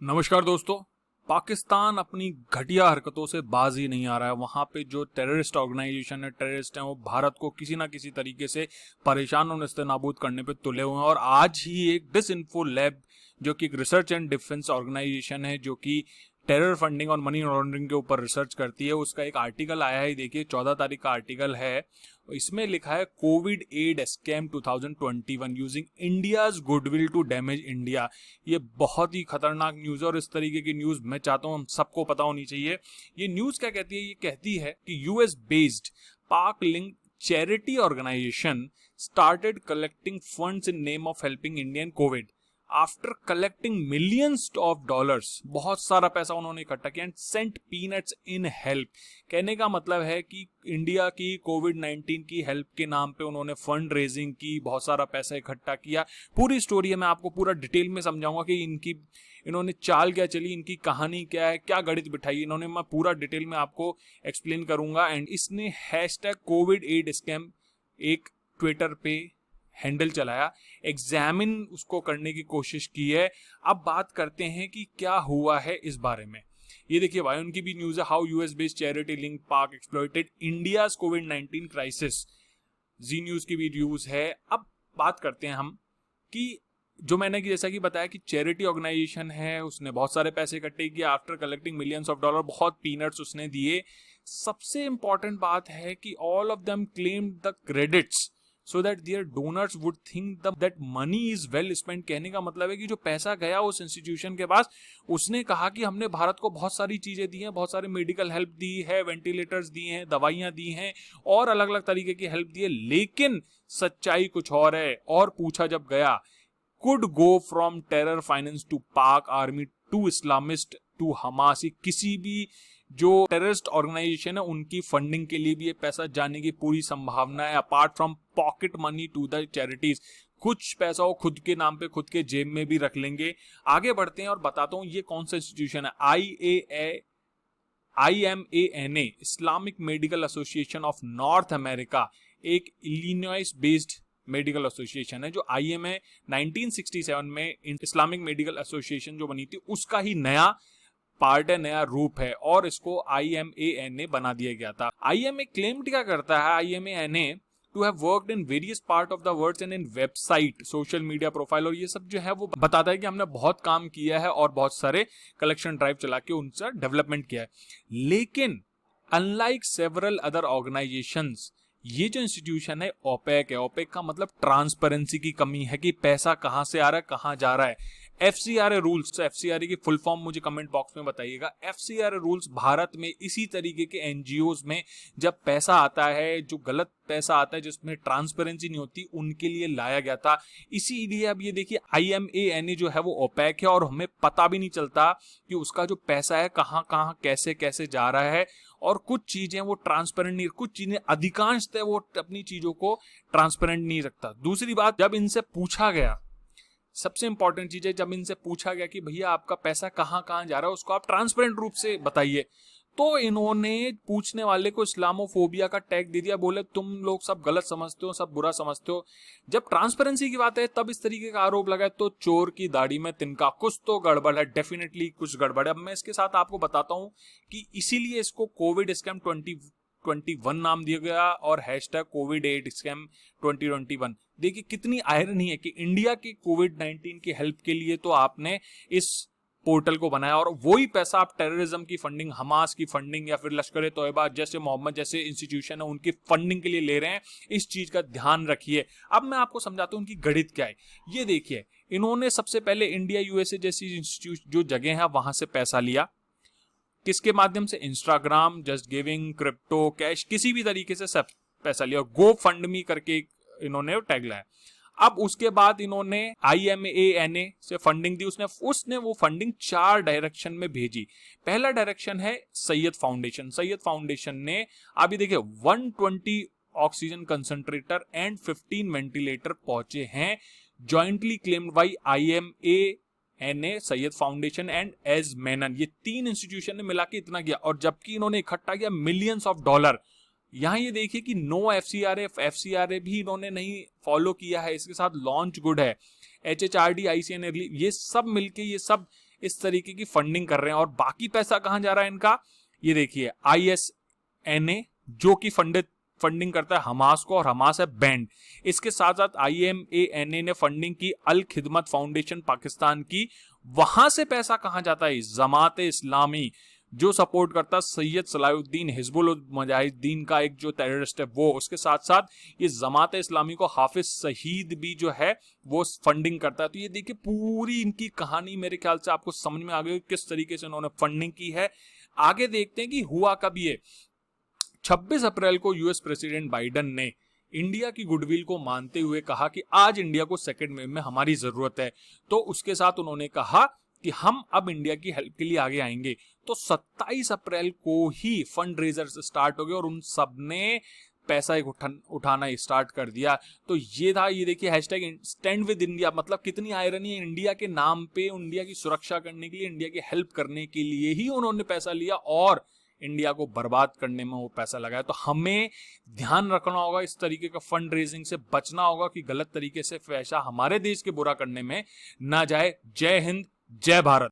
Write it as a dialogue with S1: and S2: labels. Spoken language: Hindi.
S1: नमस्कार दोस्तों। पाकिस्तान अपनी घटिया हरकतों से बाज ही नहीं आ रहा है। वहाँ पे जो टेररिस्ट ऑर्गेनाइजेशन है, टेररिस्ट हैं, वो भारत को किसी ना किसी तरीके से परेशान और नेस्तनाबूद करने पे तुले हुए हैं। और आज ही एक डिसइंफो लैब, जो कि एक रिसर्च एंड डिफेंस ऑर्गेनाइजेशन है, जो कि टेरर फंडिंग और मनी लॉन्ड्रिंग के ऊपर रिसर्च करती है, उसका एक आर्टिकल आया है। देखिए 14 तारीख का आर्टिकल है। इसमें लिखा है COVID aid scam 2021 using India's goodwill to damage India. ये बहुत ही खतरनाक न्यूज है और इस तरीके की न्यूज मैं चाहता हूं हम सबको पता होनी चाहिए। ये न्यूज क्या कहती है? ये कहती है कि US based Pak link charity organization started collecting funds in name of helping Indian COVID. After collecting millions of dollars, बहुत सारा पैसा उन्होंने इकट्ठा किया, and sent peanuts in help. कहने का मतलब है कि इंडिया की कोविड-19 की हेल्प के नाम पे उन्होंने फंड रेजिंग की, बहुत सारा पैसा इकट्ठा किया। पूरी स्टोरी है, मैं आपको पूरा डिटेल में समझाऊंगा कि इन्होंने चाल क्या चली, इनकी कहानी क्या है, क्या गणित बिठाई इन्होंने, मैं पूरा डिटेल में आपको एक्सप्लेन करूंगा। एंड इसने हैशटैग कोविड एड स्कैम एक ट्विटर पे हैंडल चलाया, एग्जामिन उसको करने की कोशिश की है। अब बात करते हैं कि क्या हुआ है इस बारे में। ये देखिए भाई, उनकी भी न्यूज है, how US based charity link पाक एक्सप्लॉइटेड इंडियाज कोविड-19 क्राइसिस। जी न्यूज की भी न्यूज है। अब बात करते हैं हम कि जो मैंने जैसा कि बताया कि चैरिटी ऑर्गेनाइजेशन है, उसने बहुत सारे पैसे इकट्ठे किए after collecting millions of dollar, बहुत पीनट्स उसने दिए। सबसे इंपॉर्टेंट बात है कि all of them claimed the credits so that their donors would think that money is well spent। कहने का मतलब है कि जो पैसा गया उस इंस्टीट्यूशन के पास, उसने कहा कि हमने भारत को बहुत सारी चीजें दी हैं, बहुत सारी मेडिकल हेल्प दी है, वेंटिलेटर्स दिए हैं, दवाइयां दी हैं और अलग अलग तरीके की हेल्प दी है। लेकिन सच्चाई कुछ और है। और पूछा जब गया, could go from terror finance to Pak army to Islamist to Hamas, किसी भी जो टेररिस्ट ऑर्गेनाइजेशन है उनकी फंडिंग के लिए भी ये पैसा जाने की पूरी संभावना है। Apart from pocket money to the charities, कुछ पैसा वो खुद के नाम पे खुद के जेब में भी रख लेंगे। आगे बढ़ते हैं और बताता हूं ये कौन सा इंस्टीट्यूशन है। IMANA, Islamic medical association of north America, एक इलिनॉइस बेस्ड मेडिकल एसोसिएशन है। जो IMA 1967 में इस्लामिक मेडिकल एसोसिएशन जो बनी थी, उसका ही नया पार्ट है, नया रूप है, और इसको IMANA बना दिया गया था। IMA क्लेम क्या करता है? IMANA to have worked in various part of the world and in website, social media profile, और ये सब जो है वो बताता है कि हमने बहुत काम किया है और बहुत सारे कलेक्शन ड्राइव चला के उनसे डेवलपमेंट किया है। लेकिन अनलाइक सेवरल अदर ऑर्गेनाइजेशंस, ये जो इंस्टीट्यूशन है ओपेक है। ओपेक का मतलब ट्रांसपेरेंसी की कमी है कि पैसा कहां से आ रहा है, कहां जा रहा है। FCRA रूल्स, FCRA की फुल फॉर्म मुझे कमेंट बॉक्स में बताइएगा। FCRA रूल्स भारत में इसी तरीके के एनजीओज में जब पैसा आता है, जो गलत पैसा आता है जिसमें ट्रांसपेरेंसी नहीं होती, उनके लिए लाया गया था। इसीलिए अब ये देखिए IMANA जो है वो ओपेक है और हमें पता भी नहीं चलता कि उसका जो पैसा है कहां कहां कैसे कैसे जा रहा है। और कुछ चीजें वो ट्रांसपेरेंट नहीं, कुछ चीजें अधिकांशतः वो अपनी चीजों को ट्रांसपेरेंट नहीं रखता। दूसरी बात, जब इनसे पूछा गया, सबसे इंपॉर्टेंट चीज है, जब इनसे पूछा गया कि भैया आपका पैसा कहां कहां जा रहा है, उसको आप ट्रांसपेरेंट रूप से बताइए, तो इन्होंने पूछने वाले को इस्लामोफोबिया का टैग दे दिया। बोले तुम लोग सब गलत समझते हो, सब बुरा समझते हो। जब ट्रांसपेरेंसी की बात है तब इस तरीके का आरोप लगाए, तो चोर की दाढ़ी में तिनका, कुछ तो गड़बड़ है, डेफिनेटली कुछ गड़बड़ है। अब मैं इसके साथ आपको बताता हूं कि इसीलिए इसको कोविड स्कैम 2021 नाम दिया गया और हैशटैग कोविड एड स्कैम 2021। देखिए कितनी आयरनी है कि इंडिया की कोविड-19 की हेल्प के लिए तो आपने इस पोर्टल को बनाया, और वही पैसा आप टेररिज्म की फंडिंग, हमास की फंडिंग या फिर लश्कर ए तोयबा जैसे मोहम्मद जैसे इंस्टीट्यूशन है उनकी फंडिंग के लिए ले रहे हैं। इस चीज का ध्यान रखिए। अब मैं आपको समझाता हूं उनकी गणित क्या है। ये देखिए, इन्होंने सबसे पहले इंडिया USA जैसी इंस्टीट्यूट जो जगह है वहां से पैसा लिया। किसके माध्यम से? Instagram, just giving, crypto, cash, किसी भी तरीके से सब पैसा लिया। गो फंड मी करके इन्होंने टैग लाया। अब उसके बाद इन्होंने IMANA से फंडिंग दी। उसने वो फंडिंग 4 डायरेक्शन में भेजी। पहला डायरेक्शन है सैयद फाउंडेशन। सैयद फाउंडेशन ने अभी देखिए 120 ऑक्सीजन कंसंट्रेटर एंड 15 वेंटिलेटर पहुंचे हैं, jointly claimed by IMANA, Syed foundation and एज मेनन। ये 3 इंस्टीट्यूशन ने मिला के इतना किया, और जबकि इन्होंने इकट्ठा किया मिलियंस ऑफ डॉलर। यहां ये देखिए कि नो FCRA भी इन्होंने नहीं फॉलो किया है। इसके साथ लॉन्च गुड है, HHRD, ICN, ये सब मिलके ये सब इस तरीके की फंडिंग कर रहे हैं। और बाकी पैसा कहां जा रहा है इनका, ये देखिए ISNA जो कि फंडिंग करता है हमास को, और हमास है बैंड। इसके साथ साथ IMANA ने फंडिंग की अल खिदमत फाउंडेशन पाकिस्तान की। वहां से पैसा कहां जाता है, जमात इस्लामी जो सपोर्ट करता है सैयद सलाहुद्दीन हिजबुल मुजाहिदीन का एक जो टेररिस्ट है वो, उसके साथ साथ ये जमात इस्लामी को हाफिज सईद भी जो है वो फंडिंग करता है। तो ये देखिए पूरी इनकी कहानी मेरे ख्याल से आपको समझ में आ गई किस तरीके से उन्होंने फंडिंग की है। आगे देखते हैं कि हुआ कब ये। 26 अप्रैल को यूएस प्रेसिडेंट बाइडेन ने इंडिया की गुडविल को मानते हुए कहा कि आज इंडिया को सेकेंड वेव में हमारी जरूरत है। तो उसके साथ उन्होंने कहा कि हम अब इंडिया की हेल्प के लिए आगे आएंगे। तो 27 अप्रैल को ही फंड रेजर स्टार्ट हो गए और उन सब ने पैसा उठाना स्टार्ट कर दिया। तो ये था, ये देखिए हैशटैग स्टैंड विद इंडिया, मतलब कितनी आयरनी है, इंडिया के नाम पे इंडिया की सुरक्षा करने के लिए, इंडिया की हेल्प करने के लिए ही उन्होंने पैसा लिया और इंडिया को बर्बाद करने में वो पैसा लगाया। तो हमें ध्यान रखना होगा, इस तरीके का फंड रेजिंग से बचना होगा कि गलत तरीके से पैसा हमारे देश के बुरा करने में ना जाए। जय हिंद, जय भारत।